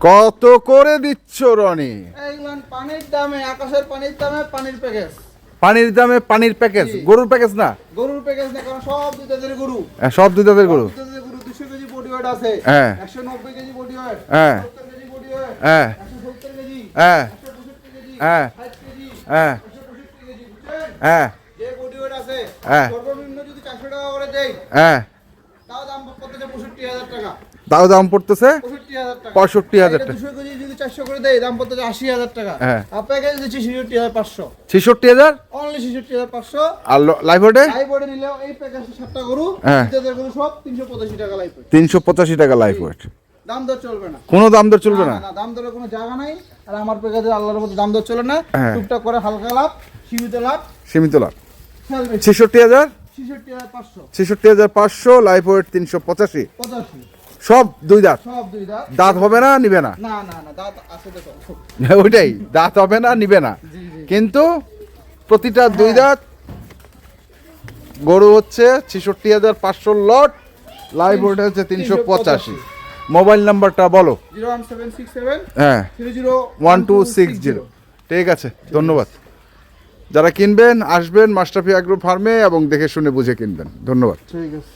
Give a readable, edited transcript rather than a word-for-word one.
কত করে দিচ্ছ রনি? এইগুলো পানির দামে, আকাশের পানির দামে পানির প্যাকেজ। পানির দামে পানির প্যাকেজ, গরুর প্যাকেজ না? গরুর প্যাকেজ না, কারণ সব দুই দাঁতের গরু। সব দুই দাঁতের গরু। 200 কেজি বডি ওয়েট আছে, হ্যাঁ 190 কেজি বডি ওয়েট, হ্যাঁ 70 কেজি বডি ওয়েট, হ্যাঁ 170 কেজি, হ্যাঁ 165 কেজি, হ্যাঁ 60 কেজি, হ্যাঁ 165 কেজি, বুঝছেন? হ্যাঁ যে বডি ওয়েট আছে, হ্যাঁ সর্বনিম্ন যদি 400 টাকা করে দেই, হ্যাঁ তাও দাম পড়তেছে 65,000 টাকা। তাও দাম পড়তেছে 65,000 টাকা। 65,000 টাকা। 200 কেজি যদি 400 করে দেই, দাম পড়তেছে 80,000 টাকা। হ্যাঁ। আপনাকে দিচ্ছি 66,500। 66,000 অনলি 66,500। আর লাইভ ওয়েটে লাইভ ওয়েটে নিলেও এই প্যাকেজে 7টা গরু, হ্যাঁ। দুধের গরু সব 385 টাকা লাইভ ওয়েট। 385 টাকা লাইভ ওয়েট। দাম দর চলবে না, কোনো দাম দর চলবে না? না, দাম দরের কোনো জায়গা নাই। আর আমার প্যাকেজে আল্লাহর মধ্যে দাম দর চলে না, হ্যাঁ। টুকটাক করে হালকা লাভ, সীমিত লাভ, সীমিত লাভ। খেয়াল বেশি। 66,000 66,500। 66,500 লাইভ ওয়েট 385। 85 সব দুই দাঁত। সব দুই দাঁত। দাঁত হবে না, নিবে না? না না না, দাঁত আছে দেখো। ওইটাই, দাঁত হবে না, নিবে না, জি জি। কিন্তু প্রতিটা দুই দাঁত গরু হচ্ছে 66,500 লট, লাইভ ওয়েট হচ্ছে 385। মোবাইল নাম্বারটা বলো। 01767 হ্যাঁ 301260। 1260। ঠিক আছে, ধন্যবাদ। যারা কিনবেন আসবেন মাশরাফি অ্যাগ্রো ফার্মে এবং দেখে শুনে বুঝে কিনবেন। ধন্যবাদ। ঠিক আছে।